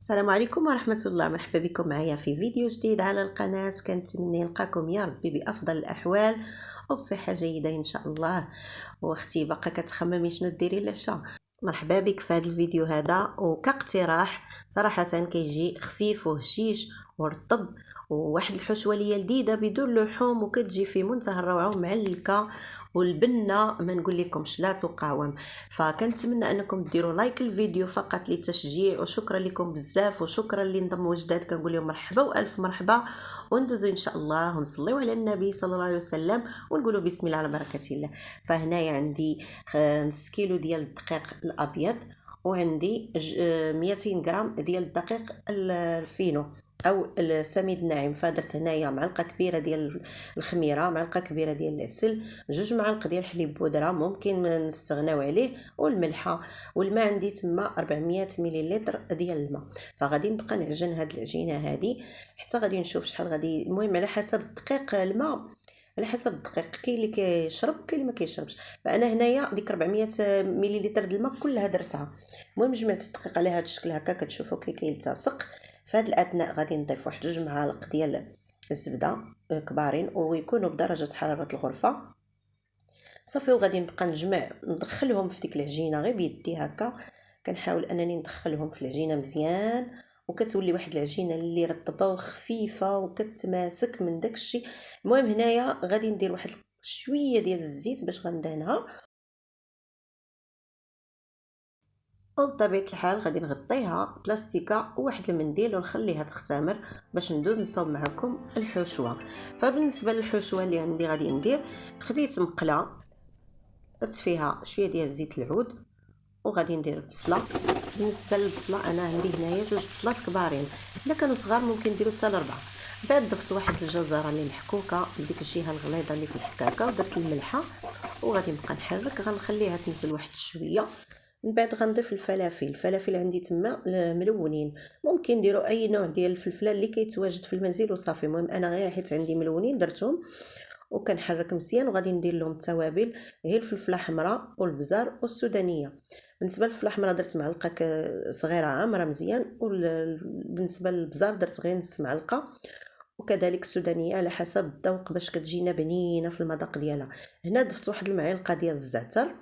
السلام عليكم ورحمة الله. مرحبا بكم معايا في فيديو جديد على القناة. كنتمنى نلقاكم يا ربي بأفضل الأحوال وبصحة جيدة إن شاء الله. واختي باقا كتخممي شنو ديري العشاء؟ مرحبا بك في هذا الفيديو هذا، وكاقتراح صراحة كيجي خفيف وهشيش ورطب، وواحد الحشوه ليا لذيذه بدون لحوم وكتجي في منتهى الروعه ومعلكه، والبنه ما نقول لكمش لا تقاوم. فكنتمنى انكم ديروا لايك الفيديو فقط للتشجيع، وشكرا لكم بزاف، وشكرا اللي انضموا جداد كنقول لهم مرحبا والف مرحبا. وندوزو ان شاء الله ونصليو على النبي صلى الله عليه وسلم ونقولوا بسم الله على بركه الله. فهنايا عندي نص كيلو ديال الدقيق الابيض، وعندي 200 غرام ديال الدقيق الفينو او السميد الناعم. فدرت هنايا معلقه كبيره ديال الخميره، معلقه كبيره ديال العسل، 2 معالق ديال الحليب بودره ممكن نستغناو عليه، والملحه، والماء عندي تما 400 مليلتر ديال الماء. فغادي نبقى نعجن هاد العجينه هادي حتى غادي نشوف شحال غادي، المهم على حسب الدقيق الماء، على حسب الدقيق، كاين اللي كيشرب كاين اللي ما كيشربش. فانا هنايا ديك 400 مليلتر د الماء كلها درتها. المهم جمعت الدقيق على هذا الشكل هكا كتشوفوا كيلتصق. في هذا الاثناء غادي نضيف واحد 2 معالق ديال الزبده كبارين ويكونوا بدرجه حراره الغرفه. صافي، وغادي نبقى نجمع ندخلهم في ديك العجينه غير بيدي هكا، كنحاول انني ندخلهم في العجينه مزيان، وكتولي واحد العجينه اللي رطبه وخفيفه وكتماسك من داك الشيء. المهم هنايا غادي ندير واحد شويه ديال الزيت باش غندهنها، وبطبيعه الحال غادي نغطيها بلاستيكه وواحد المنديل ونخليها تختمر باش ندوز نصاوب معكم الحشوه. فبالنسبه للحشوه اللي عندي غادي ندير، خديت مقله درت فيها شويه ديال زيت العود، وغادي ندير البصله. بالنسبه للبصله انا عندي هنايا 2 بصلات كبارين، الا كانوا صغار ممكن ديروا حتى 4. بعد ضفت واحد الجزره اللي محكوكه بديك الجهه الغليظه اللي في الحكاكه، ودرت الملحه، وغادي نبقى نحرك، غنخليها تنزل واحد شويه. من بعد غنضيف الفلافل عندي تما ملونين، ممكن ديروا اي نوع ديال الفلفله اللي كيتواجد في المنزل وصافي. المهم انا غير حيت عندي ملونين درتهم، وكنحرك مزيان. وغادي ندير لهم التوابل، هي الفلفله حمراء والبزار والسودانيه. بالنسبه للفلفله حمراء درت معلقه صغيره عامره مزيان، وبالنسبه للبزار درت غير نص معلقه، وكذلك السودانيه على حسب الذوق باش كتجينا بنينه في المذاق ديالها. هنا ضفت واحد المعلقه ديال الزعتر،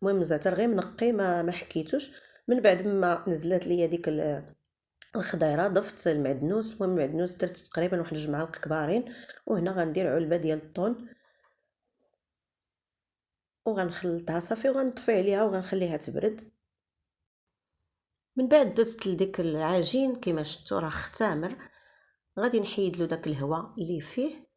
المهم الزعتر غير منقي ما حكيتوش. من بعد ما نزلت ليا ديك الخضيره ضفت المعدنوس، المهم المعدنوس درت تقريبا واحد 2 معالق كبارين. وهنا غندير علبه ديال الطون وغنخلطها صافي، وغنطفي عليها وغنخليها تبرد. من بعد دزت لديك العجين كما شفتوا راه ختامر، غادي نحيد له داك الهواء اللي فيه،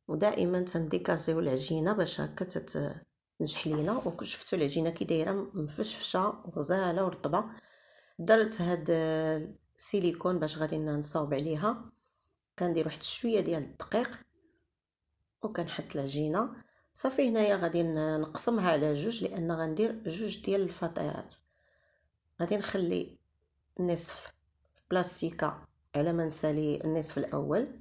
ودائما تنديكازيو العجينه باش هكا تنجح لينا. وشفتوا العجينه كي دايره مفشفشه وغزاله ورطبه. درت هاد السيليكون باش غادي نصاوب عليها، كندير واحد شويه ديال الدقيق وكنحط العجينه صافي. هنايا غادي نقسمها على 2 لان غندير 2 ديال الفطيرات. غادي نخلي نصف بلاستيكه على ما نسالي النصف الاول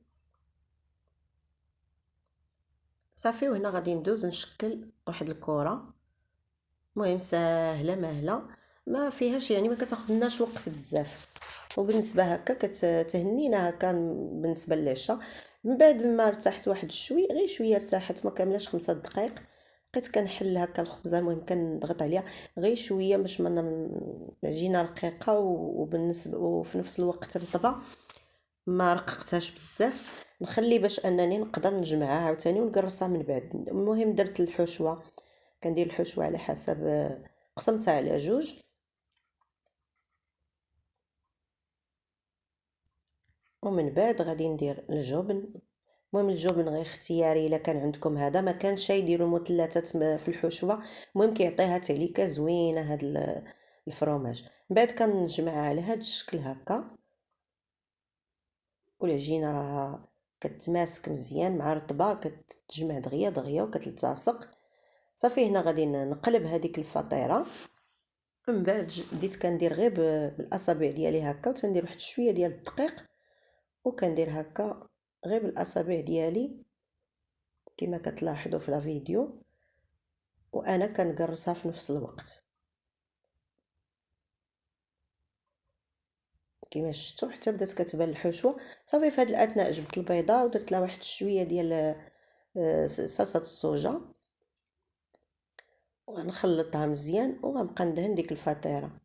صافي. وهنا غادي ندوز نشكل واحد الكره، المهم ساهله ماهله ما فيهاش، يعني ما كتاخذناش وقت بزاف. وبالنسبه هكا كتهنينا هكا بالنسبه للعشاء. من بعد ما ارتحت واحد شوي، غير شويه ارتاحت ما كاملاش 5 دقائق، بقيت كنحل هكا الخبزه، المهم كنضغط عليها غير شويه باش ما العجينه رقيقه وبالنسبه وفي نفس الوقت رطبه، ما رققتهاش بزاف. نخلي باش انني نقدر نجمعها عاوتاني ونقرصها من بعد. المهم درت الحشوه، كندير الحشوه على حسب، قسمتها على 2. ومن بعد غادي ندير الجبن. المهم الجبن غير اختياري، الا كان عندكم هذا، ما كان شي ديروا مثلثات في الحشوه، المهم كيعطيها تعليكه زوينه هاد الفرomage. من بعد كنجمعها على هاد الشكل هكا، والعجينه راه كتماسك مزيان مع رطبه، كتجمع دغيا دغيا وكتلتصق صافي. هنا غادي نقلب هذيك الفطيره. من بعد بديت كندير غير بالاصابع ديالي هكا، وتندير واحد شويه ديال الدقيق وكندير هكا غير بالاصابع ديالي كما كتلاحظوا في الفيديو، وانا كنقرصها في نفس الوقت. كما شفتوا حتى بدات كتبان الحشوه. صافي في هذا الاثناء جبت البيضه ودرت لها واحد شويه ديال صلصه الصوجا وغنخلطها مزيان وغنبقى ندهن ديك الفطيره.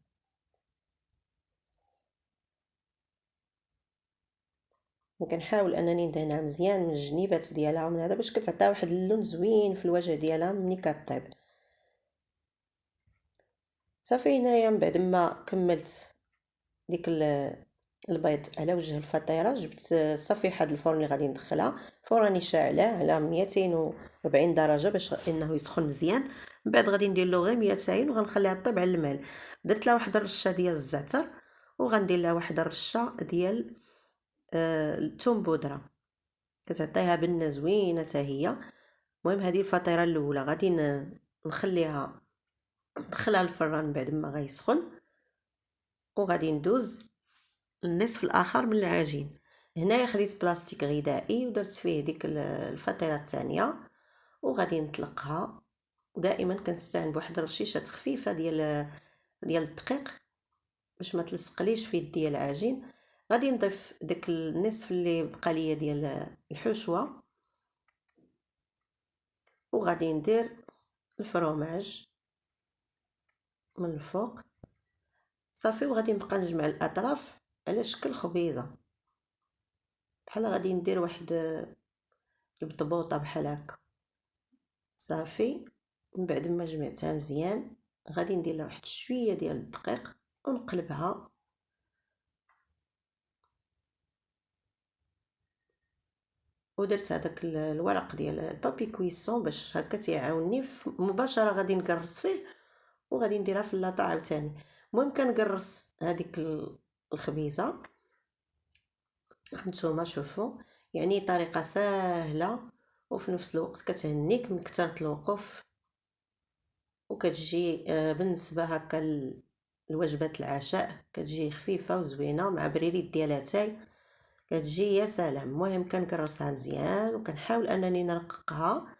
وكنحاول انني ندهنها مزيان من الجنيبات ديالها ومن هذا باش كتعطيها واحد اللون زوين في الوجه ديالها ملي كطيب. صافي هنايا من بعد ما كملت ديك البيض على وجه الفطيره جبت صفيحه الفرن اللي غادي ندخلها. الفرن راني شاعلاه على 240 درجه باش انه يسخن مزيان. من بعد غادي ندير له غير 200 وغنخليها طيب على المال. درت لها واحد الرشه ديال الزعتر وغندير لها واحد الرشه ديال الثوم بودره كتعطيها بنه زوينه حتى هي. المهم هذه الفطيره الاولى غادي نخليها ندخلها الفران بعد ما غيسخن وغادي ندوز النصف الاخر من العجين. هنايا خديت بلاستيك غذائي ودرت فيه ديك الفطيره الثانيه وغادي نطلقها. ودائما كنستعين بواحد الرشيشه خفيفه ديال الدقيق باش ما تلصقليش في يدي العجين. غادي نضيف داك النصف اللي بقى ليا ديال الحشوه وغادي ندير الفرماج من الفوق. صافي وغادي نبقى نجمع الاطراف على شكل خبيزه بحال غادي ندير واحد البطبوطه بحال هكا. صافي من بعد ما جمعتها مزيان غادي ندير لها واحد شويه ديال الدقيق ونقلبها ودرت هذاك الورق ديال البابي كويسون باش هكا تيعاونني مباشره غادي نقرص فيه وغادي نديرها في اللاطه عاوتاني. المهم كنقرص هذيك الخبيزه. هانتوما شوفوا يعني طريقه سهله وفي نفس الوقت كتهنيك من كثره الوقوف وكتجي بالنسبه هكا الوجبات العشاء كتجي خفيفه وزوينه مع بريريت ديالها تاي كتجي يا سلام. المهم كنكرسها مزيان وكنحاول انني نرققها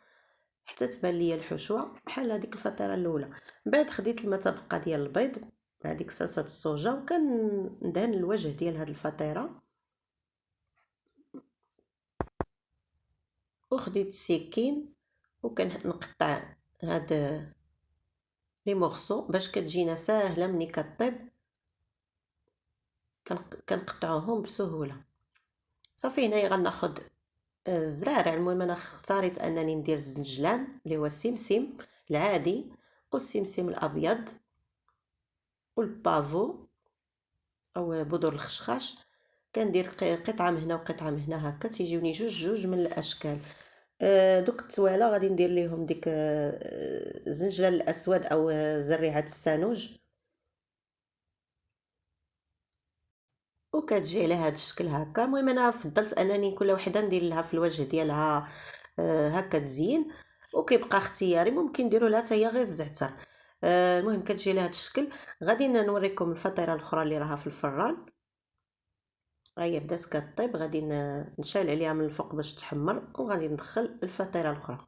حتى تبان ليا الحشوه بحال هذيك الفطيره الاولى. من بعد خديت الماء تبقى ديال البيض مع ديك صلصه الصوجا وكندهن الوجه ديال هاد الفطيره وخديت السكين وكنقطع هاد لي مورسو باش كتجينا ساهله ملي كطيب كنقطعوهم بسهوله. صافي هنايا غناخذ الزرارع. المهم انا اختاريت انني ندير الزنجلان اللي هو السمسم العادي والسمسم الابيض والبافو او بذور الخشخاش. كندير قطعه من هنا وقطعه من هنا هكا تيجيوني جوج من الاشكال. دوك التواله غادي ندير ليهم ديك الزنجلان الاسود او زريعه السانوج وكتجي على هذا الشكل هكا. المهم انا فضلت انني كل وحده ندير لها في الوجه ديالها هكا تزيين وكيبقى اختياري ممكن نديروا لها حتى هي غير الزعتر. المهم كتجي لهذا الشكل. غادي نوريكم الفطيره الاخرى اللي راها في الفران. هي بدات كطيب غادي نشعل عليها من الفوق باش تحمر وغادي ندخل الفطيره الاخرى.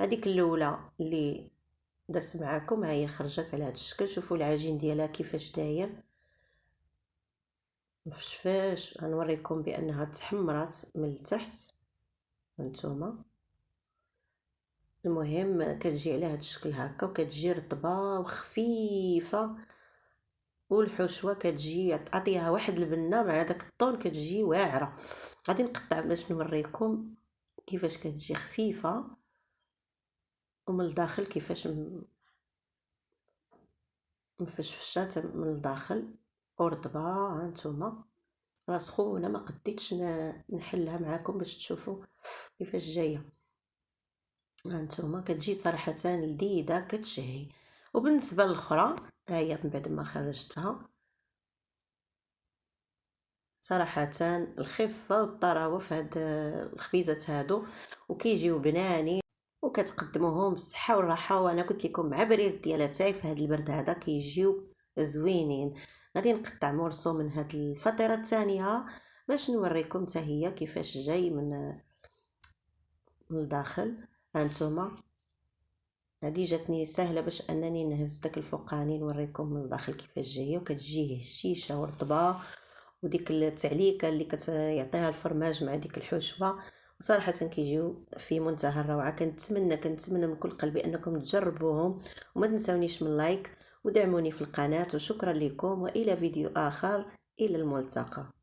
هذيك الاولى اللي درت معاكم ها هي خرجت على هذا الشكل. شوفوا العجين ديالها كيفاش داير مفشفاش. غنوريكم بانها تحمرات من التحت هانتوما. المهم كتجي على هذا الشكل هكا وكتجي رطبه وخفيفه والحشوه كتجي عطيها واحد البنه مع داك الطون كتجي واعره. غادي نقطع باش نوريكم كيفاش كتجي خفيفه ومن الداخل كيفاش مفشفشات من الداخل ورطبه. هانتوما راه سخونه ما قديتش نحلها معاكم باش تشوفوا كيفاش جايه. هانتوما كتجي صراحه لذيذه كتشهي. وبالنسبه للاخرى ها هي من بعد ما خرجتها صراحه الخفه والطراوه في هاد الخبيزات هادو وكيجيو بنانين وكتقدموهم بالصحه والراحه. وانا قلت لكم مع بريد ديالها تاي في هاد البرد هذا كيجيو زوينين. غادي نقطع مرسو من هاد الفطيره الثانيه باش نوريكم حتى هي كيفاش جاي من الداخل. هانتوما هذه جاتني سهله باش انني نهز داك الفوقاني نوريكم من الداخل كيفاش جايه، وكتجيه هشيشه ورطبه، وديك التعليكه اللي كتعطيها الفرماج مع ديك الحشوه. وصراحه كيجيو في منتهى الروعه. كنتمنى من كل قلبي انكم تجربوهم، وما تنسونيش من لايك ودعموني في القناه. وشكرا لكم، والى فيديو اخر، الى الملتقى.